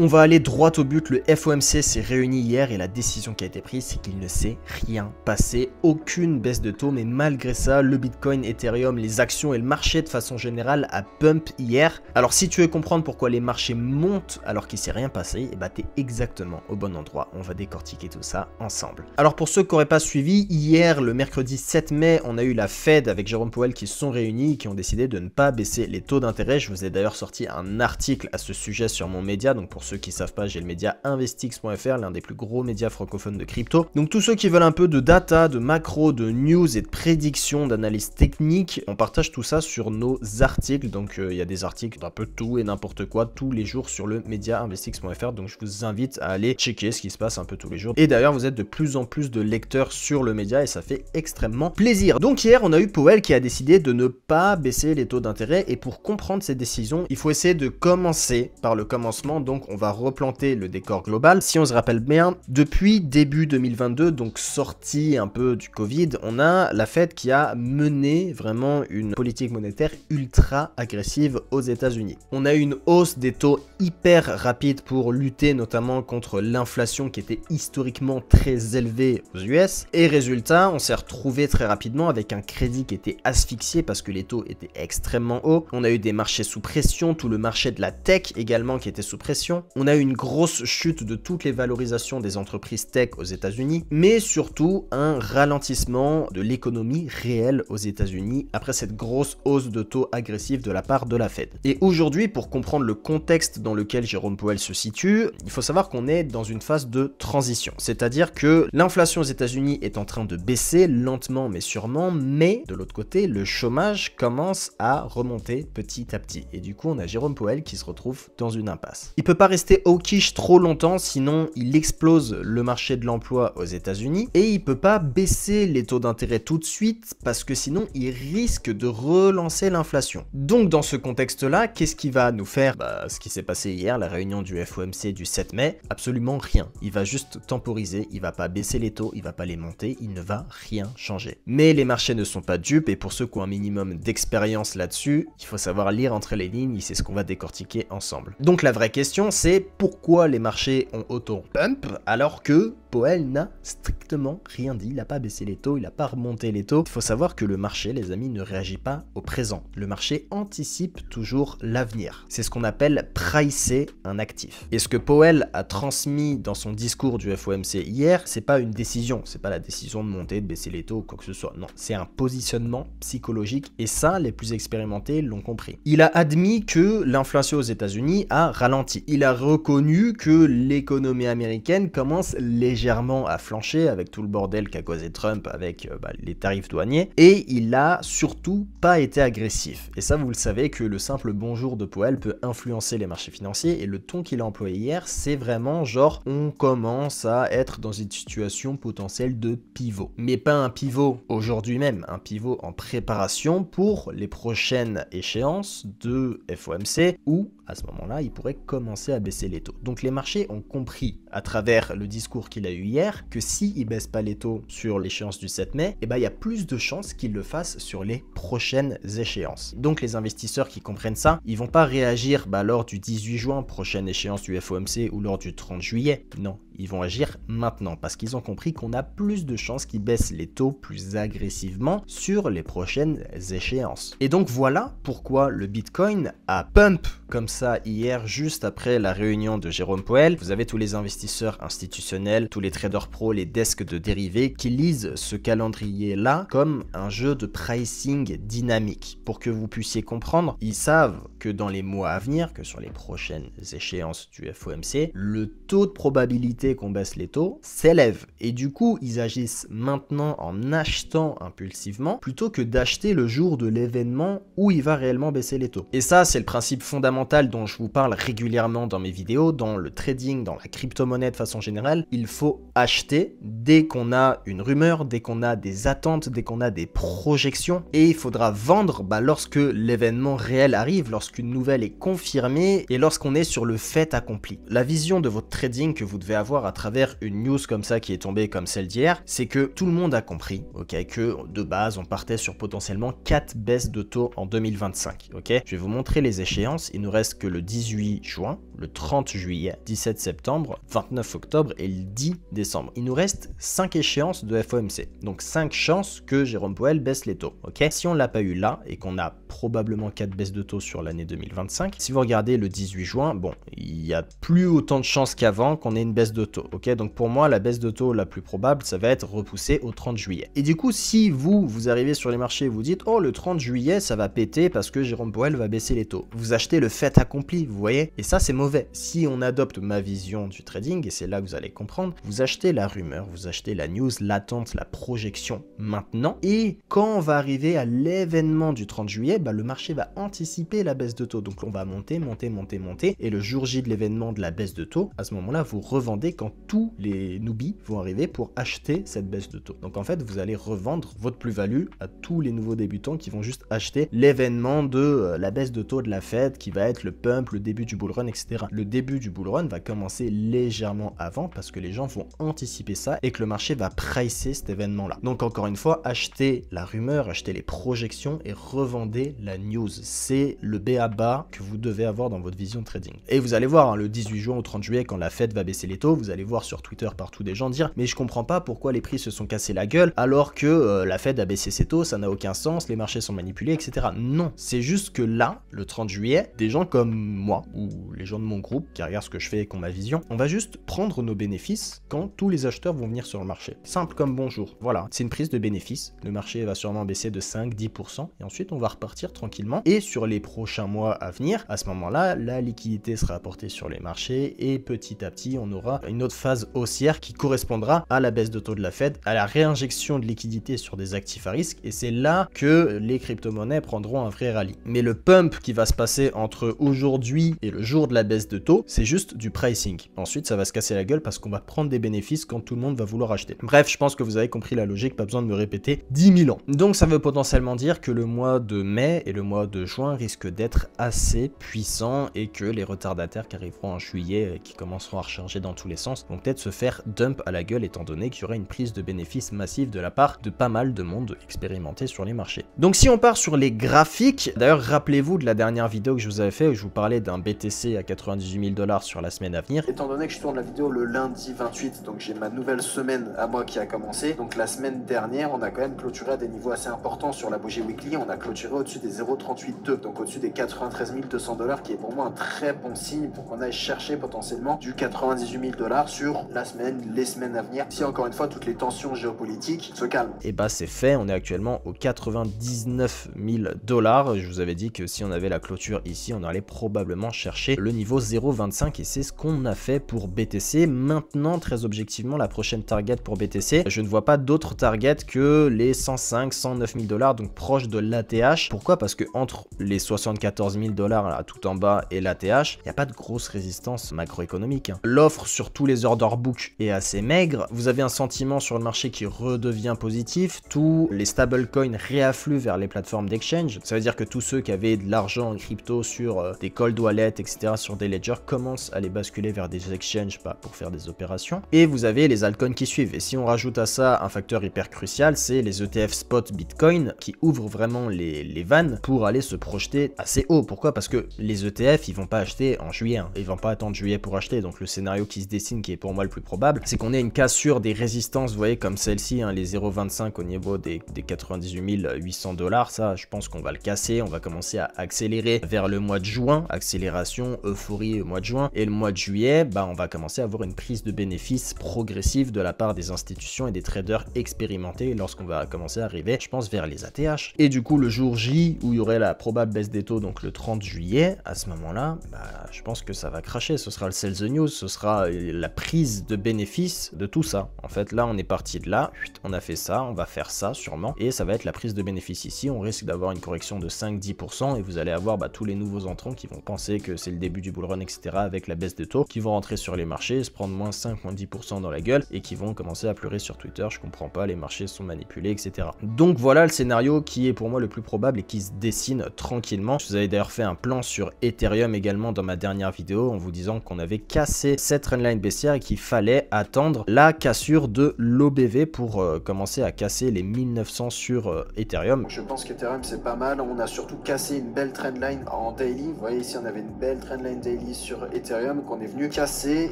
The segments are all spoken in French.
On va aller droit au but, le FOMC s'est réuni hier et la décision qui a été prise, c'est qu'il ne s'est rien passé, aucune baisse de taux, mais malgré ça, le Bitcoin, Ethereum, les actions et le marché de façon générale a pump hier. Alors si tu veux comprendre pourquoi les marchés montent alors qu'il s'est rien passé, et bah t'es exactement au bon endroit, on va décortiquer tout ça ensemble. Alors pour ceux qui n'auraient pas suivi, hier, le mercredi 7 mai, on a eu la Fed avec Jérôme Powell qui se sont réunis et qui ont décidé de ne pas baisser les taux d'intérêt. Je vous ai d'ailleurs sorti un article à ce sujet sur mon média, donc pour ceux qui savent pas, j'ai le média Investix.fr, l'un des plus gros médias francophones de crypto. Donc tous ceux qui veulent un peu de data, de macro, de news et de prédiction, d'analyse technique, on partage tout ça sur nos articles. Donc il y a des articles d'un peu tout et n'importe quoi tous les jours sur le média Investix.fr. Donc je vous invite à aller checker ce qui se passe un peu tous les jours. Et d'ailleurs vous êtes de plus en plus de lecteurs sur le média et ça fait extrêmement plaisir. Donc hier on a eu Powell qui a décidé de ne pas baisser les taux d'intérêt, et pour comprendre ces décisions, il faut essayer de commencer par le commencement. Donc on va replanter le décor global. Si on se rappelle bien, depuis début 2022, donc sortie un peu du Covid, on a la Fed qui a mené vraiment une politique monétaire ultra agressive aux États-Unis. On a eu une hausse des taux hyper rapide pour lutter notamment contre l'inflation qui était historiquement très élevée aux US, et résultat, on s'est retrouvé très rapidement avec un crédit qui était asphyxié parce que les taux étaient extrêmement hauts. On a eu des marchés sous pression, tout le marché de la tech également qui était sous pression. On a eu une grosse chute de toutes les valorisations des entreprises tech aux États-Unis, mais surtout un ralentissement de l'économie réelle aux États-Unis après cette grosse hausse de taux agressive de la part de la Fed. Et aujourd'hui, pour comprendre le contexte dans lequel Jérôme Powell se situe, il faut savoir qu'on est dans une phase de transition, c'est-à-dire que l'inflation aux États-Unis est en train de baisser lentement mais sûrement, mais de l'autre côté, le chômage commence à remonter petit à petit. Et du coup, on a Jérôme Powell qui se retrouve dans une impasse. Il peut pas rester hawkish trop longtemps, sinon il explose le marché de l'emploi aux États-Unis, et il peut pas baisser les taux d'intérêt tout de suite parce que sinon il risque de relancer l'inflation. Donc dans ce contexte-là, qu'est-ce qui va nous faire ce qui s'est passé hier, la réunion du FOMC du 7 mai? Absolument rien. Il va juste temporiser, il va pas baisser les taux, il va pas les monter, il ne va rien changer. Mais les marchés ne sont pas dupes, et pour ceux qui ont un minimum d'expérience là-dessus, il faut savoir lire entre les lignes, et c'est ce qu'on va décortiquer ensemble. Donc la vraie question, c'est pourquoi les marchés ont autant pump alors que Powell n'a strictement rien dit, il n'a pas baissé les taux, il n'a pas remonté les taux. Il faut savoir que le marché, les amis, ne réagit pas au présent. Le marché anticipe toujours l'avenir. C'est ce qu'on appelle pricer un actif. Et ce que Powell a transmis dans son discours du FOMC hier, c'est pas une décision, c'est pas la décision de monter, de baisser les taux ou quoi que ce soit. Non, c'est un positionnement psychologique, et ça, les plus expérimentés l'ont compris. Il a admis que l'inflation aux États-Unis a ralenti. Il a reconnu que l'économie américaine commence légèrement à flancher avec tout le bordel qu'a causé Trump avec les tarifs douaniers, et il a surtout pas été agressif. Et ça, vous le savez que le simple bonjour de Powell peut influencer les marchés financiers, et le ton qu'il a employé hier, c'est vraiment genre on commence à être dans une situation potentielle de pivot. Mais pas un pivot aujourd'hui même, un pivot en préparation pour les prochaines échéances de FOMC où à ce moment-là, il pourrait commencer à baisser les taux. Donc les marchés ont compris à travers le discours qu'il a eu hier que s'il ne baisse pas les taux sur l'échéance du 7 mai, il y a plus de chances qu'il le fasse sur les prochaines échéances. Donc les investisseurs qui comprennent ça, ils vont pas réagir lors du 18 juin, prochaine échéance du FOMC, ou lors du 30 juillet. Non, ils vont agir maintenant parce qu'ils ont compris qu'on a plus de chances qu'ils baissent les taux plus agressivement sur les prochaines échéances. Et donc voilà pourquoi le Bitcoin a pump comme ça hier, juste après la réunion de Jérôme Powell. Vous avez tous les investisseurs institutionnels, tous les traders pro, les desks de dérivés qui lisent ce calendrier-là comme un jeu de pricing dynamique. Pour que vous puissiez comprendre, ils savent que dans les mois à venir, que sur les prochaines échéances du FOMC, le taux de probabilité qu'on baisse les taux s'élève. Et du coup, ils agissent maintenant en achetant impulsivement plutôt que d'acheter le jour de l'événement où il va réellement baisser les taux. Et ça, c'est le principe fondamental dont je vous parle régulièrement dans mes vidéos, dans le trading, dans la crypto-monnaie de façon générale. Il faut acheter dès qu'on a une rumeur, dès qu'on a des attentes, dès qu'on a des projections, et il faudra vendre lorsque l'événement réel arrive, lorsqu'une nouvelle est confirmée et lorsqu'on est sur le fait accompli. La vision de votre trading que vous devez avoir à travers une news comme ça qui est tombée comme celle d'hier, c'est que tout le monde a compris, que de base on partait sur potentiellement 4 baisses de taux en 2025. Je vais vous montrer les échéances, il nous reste que le 18 juin, le 30 juillet, 17 septembre, 29 octobre et le 10 décembre. Il nous reste 5 échéances de FOMC. Donc 5 chances que Jérôme Powell baisse les taux. Ok, si on ne l'a pas eu là et qu'on a probablement 4 baisses de taux sur l'année 2025, si vous regardez le 18 juin, bon, il y a plus autant de chances qu'avant qu'on ait une baisse de taux. Ok, donc pour moi, la baisse de taux la plus probable, ça va être repoussée au 30 juillet. Et du coup, si vous arrivez sur les marchés et vous dites, oh, le 30 juillet, ça va péter parce que Jérôme Powell va baisser les taux. Vous achetez le fait accompli, vous voyez? Et ça, c'est mauvais. Si on adopte ma vision du trading, et c'est là que vous allez comprendre, vous achetez la rumeur, vous achetez la news, l'attente, la projection maintenant. Et quand on va arriver à l'événement du 30 juillet, bah, le marché va anticiper la baisse de taux. Donc on va monter, monter, monter, monter. Et le jour J de l'événement de la baisse de taux, à ce moment-là, vous revendez quand tous les newbies vont arriver pour acheter cette baisse de taux. Donc en fait, vous allez revendre votre plus-value à tous les nouveaux débutants qui vont juste acheter l'événement de la baisse de taux de la Fed qui va être le pump, le début du bull run, etc. Le début du bull run va commencer légèrement avant parce que les gens vont anticiper ça et que le marché va pricer cet événement-là. Donc encore une fois, achetez la rumeur, achetez les projections et revendez la news. C'est le b.a.-ba que vous devez avoir dans votre vision de trading. Et vous allez voir, hein, le 18 juin au 30 juillet, quand la Fed va baisser les taux, vous allez voir sur Twitter partout des gens dire « Mais je comprends pas pourquoi les prix se sont cassés la gueule alors que la Fed a baissé ses taux, ça n'a aucun sens, les marchés sont manipulés, etc. » Non, c'est juste que là, le 30 juillet, des gens comme moi ou les gens de mon groupe qui regardent ce que je fais et qui ont ma vision, on va juste prendre nos bénéfices quand tous les acheteurs vont venir sur le marché. Simple comme bonjour. Voilà, c'est une prise de bénéfices. Le marché va sûrement baisser de 5-10% et ensuite on va repartir tranquillement. Et sur les prochains mois à venir, à ce moment-là, la liquidité sera apportée sur les marchés et petit à petit, on aura une autre phase haussière qui correspondra à la baisse de taux de la Fed, à la réinjection de liquidité sur des actifs à risque et c'est là que les crypto-monnaies prendront un vrai rallye. Mais le pump qui va se passer entre aujourd'hui et le jour de la baisse de taux, c'est juste du pricing. Ensuite, ça va se casser la gueule parce qu'on va prendre des bénéfices quand tout le monde va vouloir acheter. Bref, je pense que vous avez compris la logique, pas besoin de me répéter 10 000 ans. Donc ça veut potentiellement dire que le mois de mai et le mois de juin risquent d'être assez puissants et que les retardataires qui arriveront en juillet et qui commenceront à recharger dans tous les sens vont peut-être se faire dump à la gueule étant donné qu'il y aura une prise de bénéfices massive de la part de pas mal de monde expérimenté sur les marchés. Donc si on part sur les graphiques, d'ailleurs rappelez-vous de la dernière vidéo que je vous avais fait où je vous parlais d'un BTC à 98 000 $ sur la semaine à venir. Étant donné que je tourne la vidéo le lundi 28, donc j'ai ma nouvelle semaine à moi qui a commencé. Donc la semaine dernière, on a quand même clôturé à des niveaux assez importants sur la bougie weekly. On a clôturé au-dessus des 0,38,2, donc au-dessus des 93 200 $, qui est pour moi un très bon signe pour qu'on aille chercher potentiellement du 98 000 $ sur la semaine, les semaines à venir. Si encore une fois, toutes les tensions géopolitiques se calment. Et bah c'est fait, on est actuellement aux 99 000 $. Je vous avais dit que si on avait la clôture ici, on allait probablement chercher le niveau 0,25 et c'est ce qu'on a fait pour BTC. Maintenant, très objectivement, la prochaine target pour BTC, je ne vois pas d'autres targets que les 105, 109 000 $, donc proche de l'ATH. Pourquoi? Parce que entre les 74 000 $ là, tout en bas et l'ATH, il n'y a pas de grosse résistance macroéconomique. L'offre sur tous les order books est assez maigre. Vous avez un sentiment sur le marché qui redevient positif. Tous les stablecoins réaffluent vers les plateformes d'exchange. Ça veut dire que tous ceux qui avaient de l'argent en crypto sur des cold wallets, etc., sur des ledgers, commencent à les basculer vers des exchanges pour faire des opérations. Et vous avez les altcoins qui suivent. Et si on rajoute à ça un facteur hyper crucial, c'est les ETF spot Bitcoin qui ouvrent vraiment les vannes pour aller se projeter assez haut. Pourquoi? Parce que les ETF, ils vont pas acheter en juillet. Hein. Ils vont pas attendre juillet pour acheter. Donc le scénario qui se dessine, qui est pour moi le plus probable, c'est qu'on ait une cassure des résistances, vous voyez, comme celle-ci, hein, les 0,25 au niveau des 98 800 $. Ça, je pense qu'on va le casser. On va commencer à accélérer vers le mois de juin. Accélération, euphorie au mois de juin. Et le mois de juillet, bah, on va commencer à avoir une prise de bénéfices progressive de la part des institutions et des traders expérimentés lorsqu'on va commencer à arriver, je pense, vers les ATH. Et du coup, le jour J, où il y aurait la probable baisse des taux, donc le 30 juillet, à ce moment-là, bah, je pense que ça va cracher. Ce sera le sell the news, ce sera la prise de bénéfices de tout ça. En fait, là, on est parti de là, on a fait ça, on va faire ça sûrement, et ça va être la prise de bénéfices ici. On risque d'avoir une correction de 5-10%, et vous allez avoir tous les nouveaux entrants qui vont penser que c'est le début du bull run, etc., avec la baisse des taux, qui vont rentrer sur les marchés, se prendre moins 5, moins 10% dans la gueule, et qui vont commencer à pleurer sur Twitter, je comprends pas, les marchés sont manipulés, etc. Donc voilà le scénario qui est pour moi le plus probable et qui se dessine tranquillement. Je vous avais d'ailleurs fait un plan sur Ethereum également dans ma dernière vidéo, en vous disant qu'on avait cassé cette trendline baissière et qu'il fallait attendre la cassure de l'OBV pour commencer à casser les 1900 sur Ethereum. Je pense qu'Ethereum c'est pas mal, on a surtout cassé une belle trendline en daily, voyez ici on avait une belle trendline daily sur Ethereum qu'on est venu casser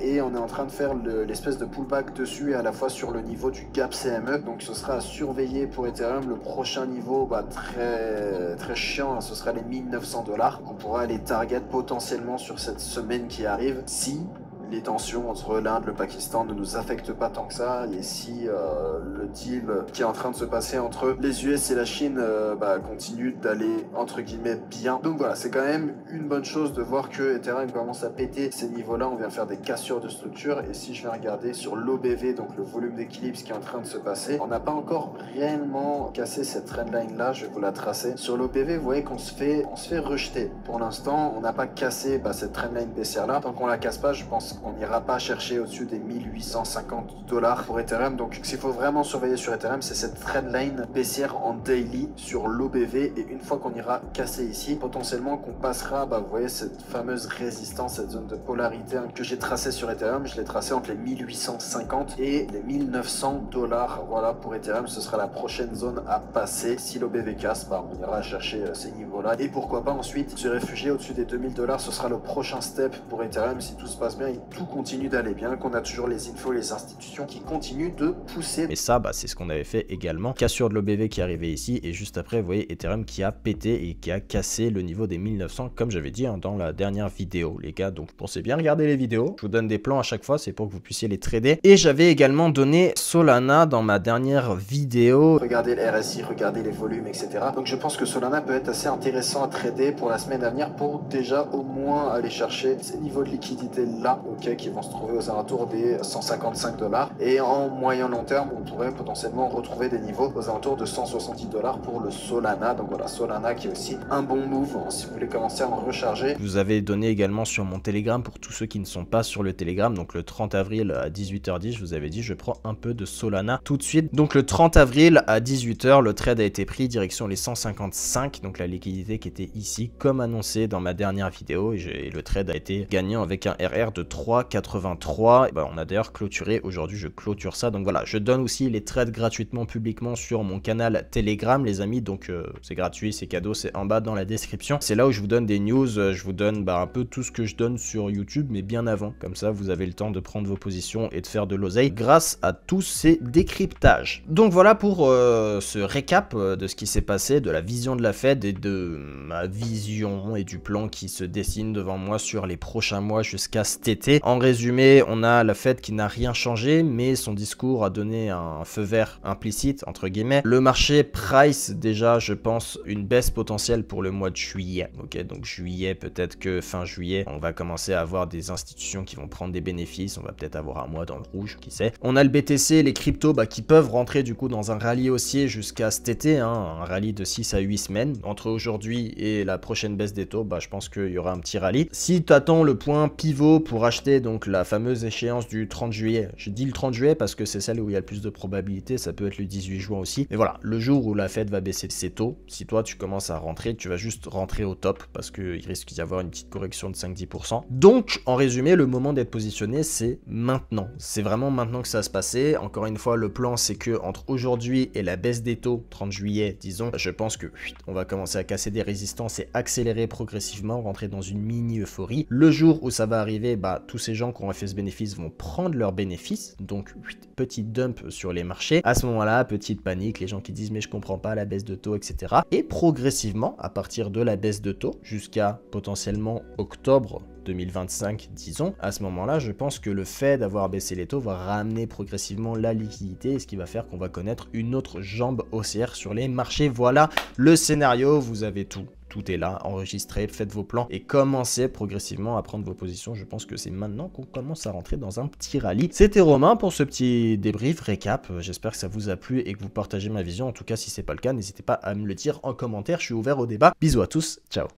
et on est en train de faire l'espèce de pullback dessus et à la fois sur le niveau du gap CME. Donc ce sera à surveiller pour Ethereum. Le prochain niveau très chiant, hein, ce sera les 1900 $. On pourra aller target potentiellement sur cette semaine qui arrive si les tensions entre l'Inde et le Pakistan ne nous affectent pas tant que ça, et si le deal qui est en train de se passer entre les US et la Chine continue d'aller entre guillemets bien. Donc voilà, c'est quand même une bonne chose de voir que Ethereum commence à péter ces niveaux-là. On vient faire des cassures de structure, et si je vais regarder sur l'OBV, donc le volume d'équilibre, ce qui est en train de se passer, on n'a pas encore réellement cassé cette trendline-là. Je vais vous la tracer. Sur l'OBV, vous voyez qu'on se fait rejeter. Pour l'instant, on n'a pas cassé cette trendline baissière-là. Tant qu'on la casse pas, je pense qu'on n'ira pas chercher au-dessus des 1850 $ pour Ethereum. Donc s'il faut vraiment surveiller sur Ethereum, c'est cette trendline baissière en daily sur l'OBV, et une fois qu'on ira casser ici, potentiellement qu'on passera, vous voyez cette fameuse résistance, cette zone de polarité que j'ai tracée sur Ethereum, je l'ai tracée entre les 1850 et les 1900 $. Voilà, pour Ethereum, ce sera la prochaine zone à passer. Si l'OBV casse, on ira chercher ces niveaux-là, et pourquoi pas ensuite se réfugier au-dessus des 2000 $. Ce sera le prochain step pour Ethereum si tout se passe bien et tout continue d'aller bien, qu'on a toujours les infos, les institutions qui continuent de pousser. Et ça, c'est ce qu'on avait fait également. Cassure de l'OBV qui est arrivée ici, et juste après, vous voyez Ethereum qui a pété et qui a cassé le niveau des 1900, comme j'avais dit dans la dernière vidéo, les gars. Donc pensez bien regarder les vidéos. Je vous donne des plans à chaque fois, c'est pour que vous puissiez les trader. Et j'avais également donné Solana dans ma dernière vidéo. Regardez le RSI, regardez les volumes, etc. Donc je pense que Solana peut être assez intéressant à trader pour la semaine à venir, pour déjà au moins aller chercher ces niveaux de liquidité là, qui vont se trouver aux alentours des 155 $. Et en moyen long terme, on pourrait potentiellement retrouver des niveaux aux alentours de 170 $ pour le Solana. Donc voilà, Solana qui est aussi un bon move si vous voulez commencer à en recharger. Je vous avais donné également sur mon Telegram, pour tous ceux qui ne sont pas sur le Telegram, donc le 30 avril à 18h10, je vous avais dit je prends un peu de Solana tout de suite. Donc le 30 avril à 18h, le trade a été pris direction les 155, donc la liquidité qui était ici, comme annoncé dans ma dernière vidéo, et le trade a été gagnant avec un RR de 3,83. On a d'ailleurs clôturé aujourd'hui, je clôture ça. Donc voilà, je donne aussi les trades gratuitement publiquement sur mon canal Telegram, les amis. Donc c'est gratuit, c'est cadeau, c'est en bas dans la description. C'est là où je vous donne des news, je vous donne un peu tout ce que je donne sur YouTube, mais bien avant. Comme ça, vous avez le temps de prendre vos positions et de faire de l'oseille grâce à tous ces décryptages. Donc voilà pour ce récap de ce qui s'est passé, de la vision de la Fed et de ma vision et du plan qui se dessine devant moi sur les prochains mois jusqu'à cet été. En résumé, on a la Fed qui n'a rien changé, mais son discours a donné un feu vert implicite, entre guillemets. Le marché price déjà, je pense, une baisse potentielle pour le mois de juillet. Ok, donc juillet, peut-être que fin juillet, on va commencer à avoir des institutions qui vont prendre des bénéfices. On va peut-être avoir un mois dans le rouge, qui sait. On a le BTC, les cryptos qui peuvent rentrer du coup dans un rallye haussier jusqu'à cet été, un rallye de 6 à 8 semaines. Entre aujourd'hui et la prochaine baisse des taux, je pense qu'il y aura un petit rallye. Si tu attends le point pivot pour acheter donc la fameuse échéance du 30 juillet, je dis le 30 juillet parce que c'est celle où il y a le plus de probabilité, ça peut être le 18 juin aussi. Mais voilà, le jour où la Fed va baisser ses taux, si toi tu commences à rentrer, tu vas juste rentrer au top parce qu'il risque d'y avoir une petite correction de 5-10%. Donc en résumé, le moment d'être positionné, c'est maintenant. C'est vraiment maintenant que ça va se passer. Encore une fois, le plan c'est que entre aujourd'hui et la baisse des taux, 30 juillet, disons, je pense que on va commencer à casser des résistances et accélérer progressivement, rentrer dans une mini euphorie. Le jour où ça va arriver, tous ces gens qui ont fait ce bénéfice vont prendre leurs bénéfices, donc petit dump sur les marchés. À ce moment-là, petite panique, les gens qui disent mais je comprends pas la baisse de taux, etc. Et progressivement, à partir de la baisse de taux jusqu'à potentiellement octobre 2025, disons, à ce moment-là, je pense que le fait d'avoir baissé les taux va ramener progressivement la liquidité, ce qui va faire qu'on va connaître une autre jambe haussière sur les marchés. Voilà le scénario, vous avez tout. Tout est là, enregistré, faites vos plans et commencez progressivement à prendre vos positions. Je pense que c'est maintenant qu'on commence à rentrer dans un petit rallye. C'était Romain pour ce petit débrief, récap. J'espère que ça vous a plu et que vous partagez ma vision. En tout cas, si c'est pas le cas, n'hésitez pas à me le dire en commentaire. Je suis ouvert au débat. Bisous à tous, ciao.